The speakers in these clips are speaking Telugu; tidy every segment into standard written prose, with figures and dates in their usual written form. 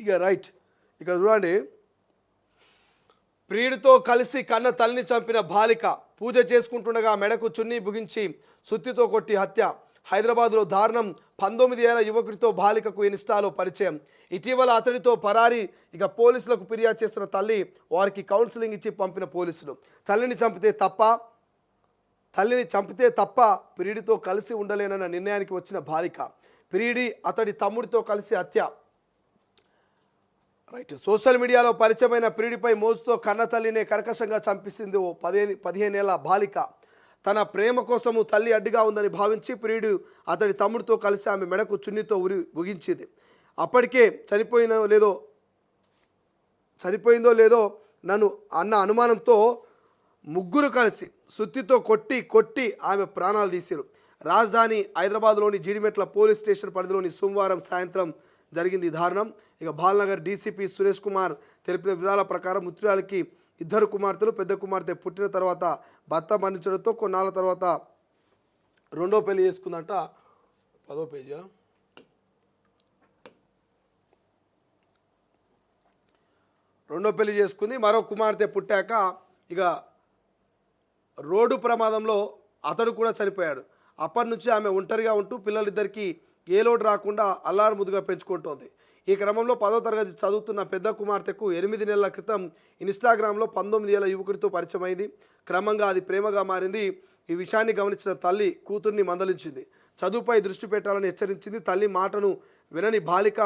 ఇక రైట్ ఇక్కడ చూడండి. ప్రియుడితో కలిసి కన్న తల్లిని చంపిన బాలిక పూజ చేసుకుంటుండగా మెడకు చున్నీ బిగించి సుత్తితో కొట్టి హత్య. హైదరాబాద్లో దారుణం. 19 ఏళ్ల యువకుడితో బాలికకు ఇన్స్టాలో పరిచయం. ఇటీవల అతడితో పరారీ. ఇక పోలీసులకు ఫిర్యాదు చేసిన తల్లి, వారికి కౌన్సిలింగ్ ఇచ్చి పంపిన పోలీసులు. తల్లిని చంపితే తప్ప ప్రియుడితో కలిసి ఉండలేనన్న నిర్ణయానికి వచ్చిన బాలిక. ప్రియుడి అతడి తమ్ముడితో కలిసి హత్య. రైట్. సోషల్ మీడియాలో పరిచయమైన ప్రియుడిపై మోజుతో కన్న తల్లినే కర్కశంగా చంపిస్తుంది ఓ 15 ఏళ్ల బాలిక. తన ప్రేమ కోసము తల్లి అడ్డుగా ఉందని భావించి ప్రియుడు అతడి తమ్ముడితో కలిసి ఆమె మెడకు చున్నీతో ముగించింది. అప్పటికే చనిపోయిందో లేదో నన్ను అన్న అనుమానంతో ముగ్గురు కలిసి సుత్తితో కొట్టి ఆమె ప్రాణాలు తీశారు. రాజధాని హైదరాబాద్లోని జీడిమెట్ల పోలీస్ స్టేషన్ పరిధిలోని సోమవారం సాయంత్రం జరిగింది ఈ దారుణం. ఇక బాల్నగర్ డీసీపీ సురేష్ కుమార్ తెలిపిన వివరాల ప్రకారం మృతురాలికి 2 కుమార్తెలు. పెద్ద కుమార్తె పుట్టిన తర్వాత భర్త మరణించడంతో కొన్నాళ్ళ తర్వాత రెండో పెళ్లి చేసుకుందంట. 10వ పేజీ. రెండో పెళ్లి చేసుకుంది. మరో కుమార్తె పుట్టాక ఇక రోడ్డు ప్రమాదంలో అతడు కూడా చనిపోయాడు. అప్పటి నుంచి ఆమె ఒంటరిగా ఉంటూ పిల్లలిద్దరికీ ఏ లోటు రాకుండా అల్లారు ముద్దుగా పెంచుకుంటోంది. ఈ క్రమంలో 10వ తరగతి చదువుతున్న పెద్ద కుమార్తెకు 8 నెలల క్రితం ఇన్స్టాగ్రామ్లో 19 ఏళ్ల యువకుడితో పరిచయమైంది. క్రమంగా అది ప్రేమగా మారింది. ఈ విషయాన్ని గమనించిన తల్లి కూతుర్ని మందలించింది. చదువుపై దృష్టి పెట్టాలని హెచ్చరించింది. తల్లి మాటను వినని బాలిక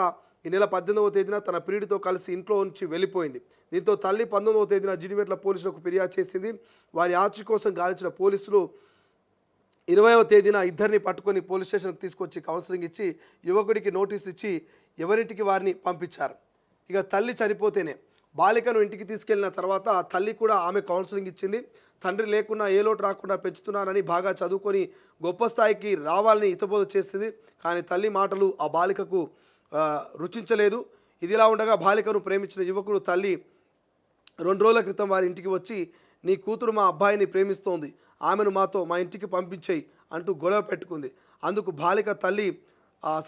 ఈ నెల 18వ తేదీన తన ప్రియుడితో కలిసి ఇంట్లో నుంచి వెళ్ళిపోయింది. దీంతో తల్లి 19వ తేదీన జీడిమెట్ల పోలీసులకు ఫిర్యాదు చేసింది. వారి ఆచూకీ కోసం గాలించిన పోలీసులు 20వ తేదీన ఇద్దరిని పట్టుకొని పోలీస్ స్టేషన్కి తీసుకొచ్చి కౌన్సిలింగ్ ఇచ్చి యువకుడికి నోటీసులు ఇచ్చి ఎవరింటికి వారిని పంపించారు. ఇక తల్లి చనిపోతేనే బాలికను ఇంటికి తీసుకెళ్లిన తర్వాత తల్లి కూడా ఆమె కౌన్సిలింగ్ ఇచ్చింది. తండ్రి లేకుండా ఏ లోటు రాకుండా పెంచుతున్నానని, బాగా చదువుకొని గొప్ప స్థాయికి రావాలని హితబోధ చేసింది. కానీ తల్లి మాటలు ఆ బాలికకు రుచించలేదు. ఇదిలా ఉండగా బాలికను ప్రేమించిన యువకుడు తల్లి 2 రోజుల క్రితం వారి ఇంటికి వచ్చి, నీ కూతురు మా అబ్బాయిని ప్రేమిస్తోంది, ఆమెను మా ఇంటికి పంపించేయి అంటూ గొడవ పెట్టుకుంది. అందుకు బాలిక తల్లి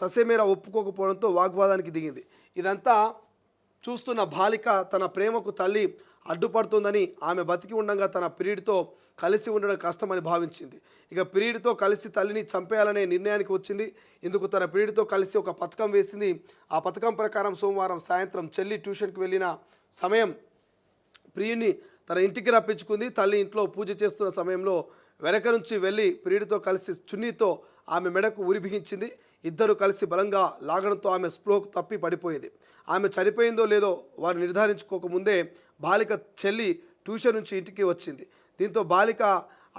ససేమేర ఒప్పుకోకపోవడంతో వాగ్వాదానికి దిగింది. ఇదంతా చూస్తున్న బాలిక తన ప్రేమకు తల్లి అడ్డుపడుతుందని, ఆమె బతికి ఉండగా తన ప్రియుడితో కలిసి ఉండడం కష్టమని భావించింది. ఇక ప్రియుడితో కలిసి తల్లిని చంపేయాలనే నిర్ణయానికి వచ్చింది. ఇందుకు తన ప్రియుడితో కలిసి ఒక పథకం వేసింది. ఆ పథకం ప్రకారం సోమవారం సాయంత్రం చెల్లి ట్యూషన్కి వెళ్ళిన సమయం ప్రియుడిని తన ఇంటికి రప్పించుకుంది. తల్లి ఇంట్లో పూజ చేస్తున్న సమయంలో వెనక నుంచి వెళ్ళి ప్రియుడితో కలిసి చున్నీతో ఆమె మెడకు ఉరి బిగించింది. ఇద్దరు కలిసి బలంగా లాగడంతో ఆమె స్పృహకు తప్పి పడిపోయింది. ఆమె చనిపోయిందో లేదో వారు నిర్ధారించుకోకముందే బాలిక చెల్లి ట్యూషన్ నుంచి ఇంటికి వచ్చింది. దీంతో బాలిక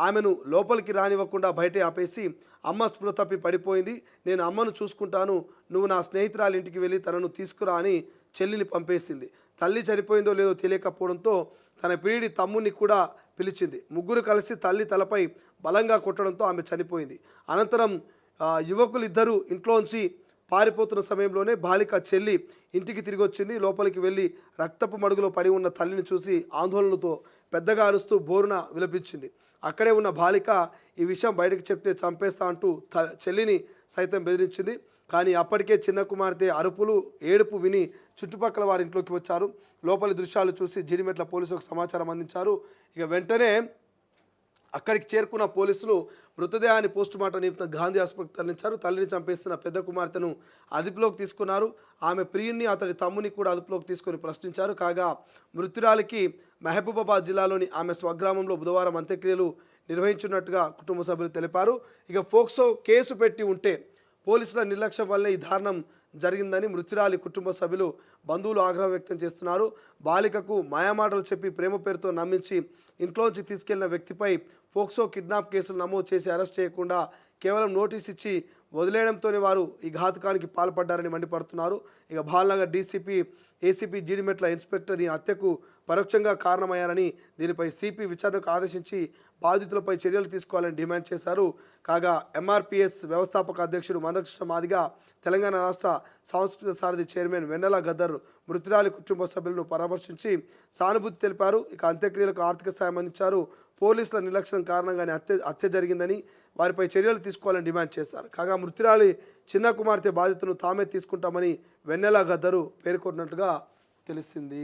ఆమెను లోపలికి రానివ్వకుండా బయటే ఆపేసి, అమ్మ స్పృహ తప్పి పడిపోయింది, నేను అమ్మను చూసుకుంటాను, నువ్వు నా స్నేహితురాలి ఇంటికి వెళ్ళి తనను తీసుకురా అని చెల్లిని పంపేసింది. తల్లి చనిపోయిందో లేదో తెలియకపోవడంతో తన ప్రియుడి తమ్ముడిని కూడా పిలిచింది. ముగ్గురు కలిసి తల్లి తలపై బలంగా కొట్టడంతో ఆమె చనిపోయింది. అనంతరం యువకులిద్దరూ ఇంట్లోంచి పారిపోతున్న సమయంలోనే బాలిక చెల్లి ఇంటికి తిరిగి వచ్చింది. లోపలికి వెళ్ళి రక్తపు మడుగులో పడి ఉన్న తల్లిని చూసి ఆందోళనతో పెద్దగా అరుస్తూ బోరున విలపించింది. అక్కడే ఉన్న బాలిక ఈ విషయం బయటకు చెప్తే చంపేస్తా అంటూ చెల్లిని సైతం బెదిరించింది. కానీ అప్పటికే చిన్న కుమార్తె అరుపులు ఏడుపు విని చుట్టుపక్కల వారి ఇంట్లోకి వచ్చారు. లోపలి దృశ్యాలు చూసి జీడిమెట్ల పోలీసులకు సమాచారం అందించారు. ఇక వెంటనే అక్కడికి చేరుకున్న పోలీసులు మృతదేహాన్ని పోస్టుమార్టం నిమిత్తం గాంధీ ఆసుపత్రికి తరలించారు. తల్లిని చంపేసిన పెద్ద కుమార్తెను అదుపులోకి తీసుకున్నారు. ఆమె ప్రియుణ్ణి అతడి తమ్ముని కూడా అదుపులోకి తీసుకొని ప్రశ్నించారు. కాగా మృతురాలికి మహబూబాబాద్ జిల్లాలోని ఆమె స్వగ్రామంలో బుధవారం అంత్యక్రియలు నిర్వహించున్నట్టుగా కుటుంబ సభ్యులు తెలిపారు. ఇక పోక్సో కేసు పెట్టి ఉంటే పోలీసుల నిర్లక్ష్యం వల్లే ఈ దారుణం జరిగిందని మృతురాలి కుటుంబ సభ్యులు, బంధువులు ఆగ్రహం వ్యక్తం చేస్తున్నారు. బాలికకు మాయమాటలు చెప్పి ప్రేమ పేరుతో నమ్మించి ఇంట్లోంచి తీసుకెళ్లిన వ్యక్తిపై పోక్సో కిడ్నాప్ కేసులు నమోదు చేసి అరెస్ట్ చేయకుండా కేవలం నోటీస్ ఇచ్చి వదిలేయడంతోనే వారు ఈ ఘాతుకానికి పాల్పడ్డారని మండిపడుతున్నారు. ఇక Balnagar DCP, ACP Jeedimetla inspector ఈ హత్యకు పరోక్షంగా కారణమయ్యారని, దీనిపై సిపి విచారణకు ఆదేశించి బాధితులపై చర్యలు తీసుకోవాలని డిమాండ్ చేశారు. కాగా ఎంఆర్పిఎస్ వ్యవస్థాపక అధ్యక్షుడు మందకృష్ణ మాదిగ, తెలంగాణ రాష్ట్ర సాంస్కృతిక సారథి చైర్మన్ వెన్నెల గద్దర్ మృతురాలి కుటుంబ సభ్యులను పరామర్శించి సానుభూతి తెలిపారు. ఇక అంత్యక్రియలకు ఆర్థిక సాయం అందించారు. పోలీసుల నిర్లక్ష్యం కారణంగానే హత్య జరిగిందని, వారిపై చర్యలు తీసుకోవాలని డిమాండ్ చేశారు. కాగా మృతురాలి చిన్న కుమార్తె బాధ్యతను తామే తీసుకుంటామని వెన్నెల గద్దరు పేర్కొన్నట్లుగా తెలిసింది.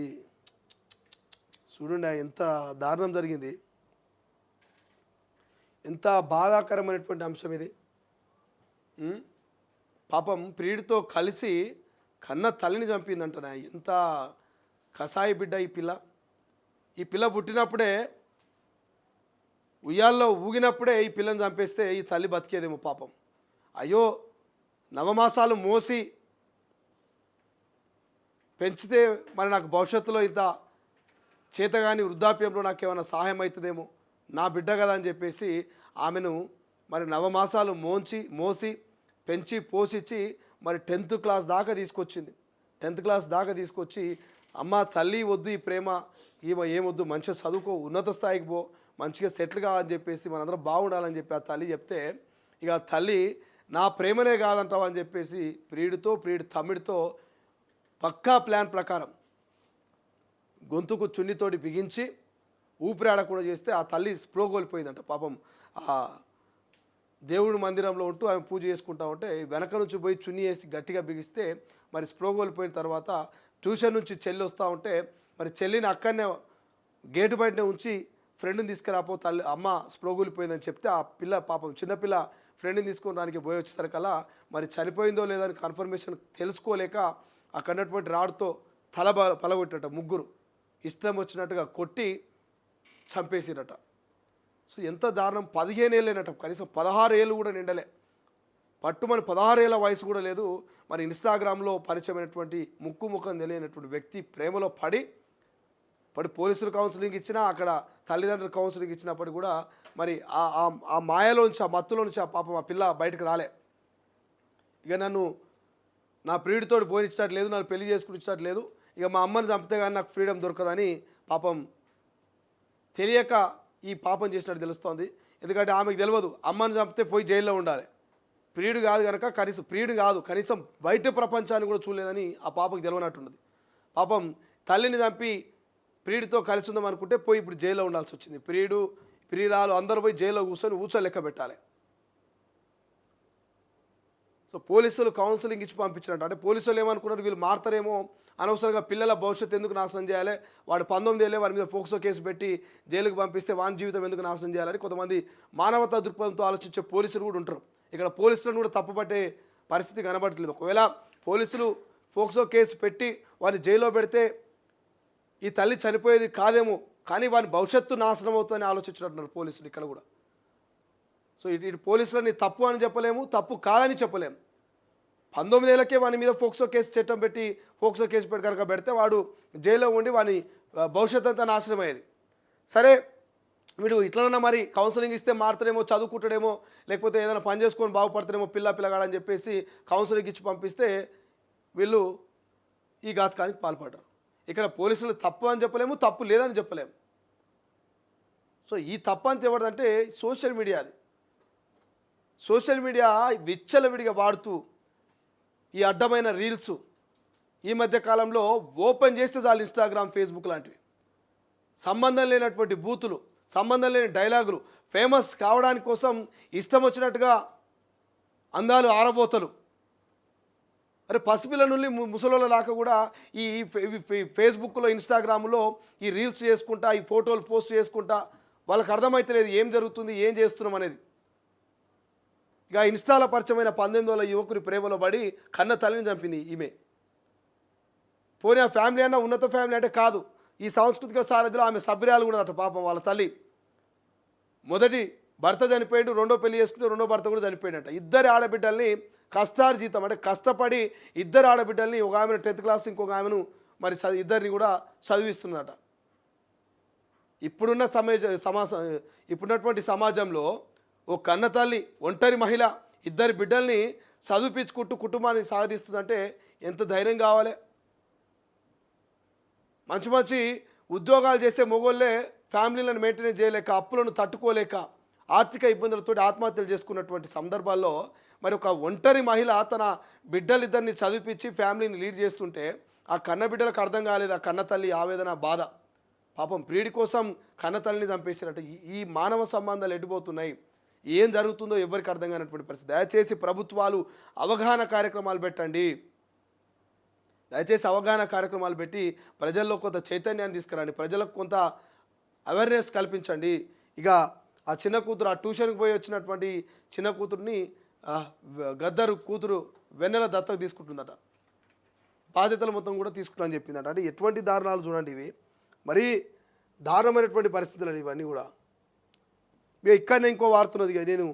చూడండి ఎంత దారుణం జరిగింది, ఎంత బాధాకరమైనటువంటి అంశం ఇది. పాపం ప్రియుడితో కలిసి కన్న తల్లిని చంపిందంటనే. ఎంత కసాయి బిడ్డ ఈ పిల్ల. ఈ పిల్ల పుట్టినప్పుడే, ఉయ్యాల్లో ఊగినప్పుడే ఈ పిల్లని చంపేస్తే ఈ తల్లి బతికేదేమో పాపం. అయ్యో, నవమాసాలు మోసి పెంచితే మరి నాకు భవిష్యత్తులో ఇంత చేతగాని వృద్ధాప్యంలో నాకేమైనా సహాయం అవుతుందేమో, నా బిడ్డ కదా అని చెప్పేసి ఆమెను మరి నవమాసాలు మోసి పెంచి పోషించి మరి 10th క్లాస్ దాకా తీసుకొచ్చింది. 10th క్లాస్ దాకా తీసుకొచ్చి, అమ్మ తల్లి వద్దు ఈ ప్రేమ, ఈమె ఏమొద్దు, మంచిగా చదువుకో, ఉన్నత స్థాయికి పో, మంచిగా సెటిల్ కావాలని చెప్పేసి మనందరం బాగుండాలని చెప్పి ఆ తల్లి చెప్తే, ఇక ఆ తల్లి నా ప్రేమనే కాదంటావు అని చెప్పేసి ప్రియుడి తమ్ముడితో పక్కా ప్లాన్ ప్రకారం గొంతుకు చున్నితోటి బిగించి ఊపిరాడకుండా చేస్తే ఆ తల్లి స్ప్రో కోల్పోయిందంట. పాపం ఆ దేవుడి మందిరంలో ఉంటూ ఆమె పూజ చేసుకుంటా ఉంటే వెనక నుంచి పోయి చున్ని వేసి గట్టిగా బిగిస్తే మరి స్ప్రో కోల్పోయిన తర్వాత ట్యూషన్ నుంచి చెల్లి వస్తూ ఉంటే మరి చెల్లిని అక్కడనే గేటు బయటనే ఉంచి ఫ్రెండ్ని తీసుకురాపో తల్లి అమ్మ స్ప్రో కోల్పోయిందని చెప్తే ఆ పిల్ల పాపం చిన్నపిల్ల ఫ్రెండ్ని తీసుకోవడానికి పోయి వచ్చేసరికల్లా మరి చనిపోయిందో లేదో అని కన్ఫర్మేషన్ తెలుసుకోలేక అక్కడటువంటి రాడుతో పలగొట్టట. ముగ్గురు ఇష్టం వచ్చినట్టుగా కొట్టి చంపేసిరట. సో ఎంత దారుణం. 15 ఏళ్ళేనట, కనీసం 16 ఏళ్ళు కూడా నిండలే. పట్టుమని 16 ఏళ్ళ వయసు కూడా లేదు. మరి ఇన్స్టాగ్రామ్లో పరిచయమైనటువంటి ముఖం తెలియనటువంటి వ్యక్తి ప్రేమలో పడి పోలీసులు కౌన్సిలింగ్ ఇచ్చినా, అక్కడ తల్లిదండ్రులు కౌన్సిలింగ్ ఇచ్చినప్పటికీ కూడా మరి ఆ మాయలోంచి, ఆ మత్తులో నుంచి ఆ పాపం ఆ పిల్ల బయటకు రాలే. ఇక నన్ను నా ప్రియుడితో పోనిచ్చినట్టు లేదు, నన్ను పెళ్లి చేసుకునిచ్చినట్టు లేదు, ఇక మా అమ్మని చంపితే కానీ నాకు ఫ్రీడమ్ దొరకదని పాపం తెలియక ఈ పాపం చేసినట్టు తెలుస్తోంది. ఎందుకంటే ఆమెకు తెలియదు అమ్మని చంపితే పోయి జైల్లో ఉండాలి, ప్రియుడు కాదు కనుక కనీసం బయట ప్రపంచాన్ని కూడా చూడలేదని ఆ పాపకు తెలియనట్టున్నది. పాపం తల్లిని చంపి ప్రియుడితో కలిసి ఉందాం అనుకుంటే పోయి ఇప్పుడు జైల్లో ఉండాల్సి వచ్చింది. ప్రియురాలు అందరూ పోయి జైల్లో కూర్చొని లెక్క పెట్టాలి. సో పోలీసులు కౌన్సిలింగ్ ఇచ్చి పంపించినట్టు, అంటే పోలీసులు ఏమనుకున్నారు, వీళ్ళు మారుతారేమో, అనవసరంగా పిల్లల భవిష్యత్తు ఎందుకు నాశనం చేయాలి, వాడు 19 ఏళ్ళే వారి మీద పోక్సో కేసు పెట్టి జైలుకు పంపిస్తే వాని జీవితం ఎందుకు నాశనం చేయాలని కొంతమంది మానవతా దృక్పథంతో ఆలోచించే పోలీసులు కూడా ఉంటారు. ఇక్కడ పోలీసులను కూడా తప్పుపట్టే పరిస్థితి కనబడట్లేదు. ఒకవేళ పోలీసులు పోక్సో కేసు పెట్టి వారిని జైల్లో పెడితే ఈ తల్లి చనిపోయేది కాదేమో, కానీ వాని భవిష్యత్తు నాశనం అవుతుందని ఆలోచించినట్టున్నారు పోలీసులు ఇక్కడ కూడా. సో ఇటు పోలీసులని తప్పు అని చెప్పలేము, తప్పు కాదని చెప్పలేము. 19 ఏళ్ళకే వాని మీద పోక్సో కేసు చట్టం పెట్టి పోక్సో కేసు పెట్టి కనుక పెడితే వాడు జైల్లో ఉండి వాని భవిష్యత్తు అంతా నాశనం అయ్యేది. సరే, వీడు ఇట్లనన్నా మరి కౌన్సిలింగ్ ఇస్తే మారుతాడేమో, చదువుకుంటాడేమో, లేకపోతే ఏదైనా పని చేసుకొని బాగుపడతాడేమో పిల్లగాడని చెప్పేసి కౌన్సిలింగ్ ఇచ్చి పంపిస్తే వీళ్ళు ఈ ఘాతకానికి పాల్పడ్డారు. ఇక్కడ పోలీసులు తప్పు అని చెప్పలేము, తప్పు లేదని చెప్పలేము. సో ఈ తప్పు అంత ఎవరిదంటే సోషల్ మీడియా. అది సోషల్ మీడియా విచ్చలవిడిగా వాడుతూ ఈ అడ్డమైన రీల్స్ ఈ మధ్య కాలంలో ఓపెన్ చేస్తే చాలు ఇన్స్టాగ్రామ్, ఫేస్బుక్ లాంటివి, సంబంధం లేనటువంటి బూతులు, సంబంధం లేని డైలాగులు, ఫేమస్ కావడానికి కోసం ఇష్టం వచ్చినట్టుగా అందాలు ఆరబోతలు. అరే పసిపిల్ల నుండి ముసలోళ్ళ దాకా కూడా ఈ ఫేస్బుక్లో, ఇన్స్టాగ్రామ్లో ఈ రీల్స్ చేసుకుంటా, ఈ ఫోటోలు పోస్ట్ చేసుకుంటా వాళ్ళకి అర్థమవుతలేదు ఏం జరుగుతుంది, ఏం చేస్తున్నాం అనేది. ఇక ఇన్స్టాలో పరిచయమైన 18 ఏళ్ళ యువకుని ప్రేమలో పడి కన్న తల్లిని చంపింది ఈమె. పోనీ ఆ ఫ్యామిలీ అన్న ఉన్నత ఫ్యామిలీ అంటే కాదు, ఈ సాంస్కృతిక సారథిలో ఆమె సభ్యురాలు కూడా అట. పాపం వాళ్ళ తల్లి మొదటి భర్త చనిపోయాడు, రెండో పెళ్లి చేసుకుంటే రెండో భర్త కూడా చనిపోయాడట. ఇద్దరు ఆడబిడ్డల్ని కష్టార్జితం అంటే కష్టపడి ఇద్దరు ఆడబిడ్డల్ని, ఒక ఆమెను 10th క్లాస్, ఇంకొక ఆమెను మరి ఇద్దరిని కూడా చదివిస్తుందట. ఇప్పుడున్నటువంటి సమాజంలో ఓ కన్న తల్లి, ఒంటరి మహిళ, ఇద్దరి బిడ్డల్ని చదివించుకుంటూ కుటుంబాన్ని సాగదీస్తుందంటే ఎంత ధైర్యం కావాలి. మంచి ఉద్యోగాలు చేసే మొగోళ్ళే ఫ్యామిలీలను మెయింటైన్ చేయలేక అప్పులను తట్టుకోలేక ఆర్థిక ఇబ్బందులతో ఆత్మహత్యలు చేసుకున్నటువంటి సందర్భాల్లో మరి ఒక ఒంటరి మహిళ తన బిడ్డలిద్దరిని చదివించి ఫ్యామిలీని లీడ్ చేస్తుంటే ఆ కన్న బిడ్డలకు అర్థం కాలేదు ఆ కన్న తల్లి ఆవేదన బాధ. పాపం ప్రియుడి కోసం కన్న తల్లిని చంపేసినట్టు ఈ మానవ సంబంధాలు ఎడిపోతున్నాయి. ఏం జరుగుతుందో ఎవరికి అర్థం కానటువంటి పరిస్థితి. దయచేసి ప్రభుత్వాలు అవగాహన కార్యక్రమాలు పెట్టండి. దయచేసి అవగాహన కార్యక్రమాలు పెట్టి ప్రజల్లో కొంత చైతన్యాన్ని తీసుకురండి, ప్రజలకు కొంత అవేర్నెస్ కల్పించండి. ఇక ఆ చిన్న కూతురు ఆ ట్యూషన్కి పోయి వచ్చినటువంటి చిన్న కూతుర్ని గద్దరు కూతురు వెన్నెల దత్తకు తీసుకుంటుందట, బాధ్యతలు మొత్తం కూడా తీసుకుంటామని చెప్పిందట. అంటే ఎటువంటి దారుణాలు చూడండి ఇవి, మరీ దారుణమైనటువంటి పరిస్థితులు ఇవన్నీ కూడా. ఇక్కడనే ఇంకో వార్తున్నది, నేను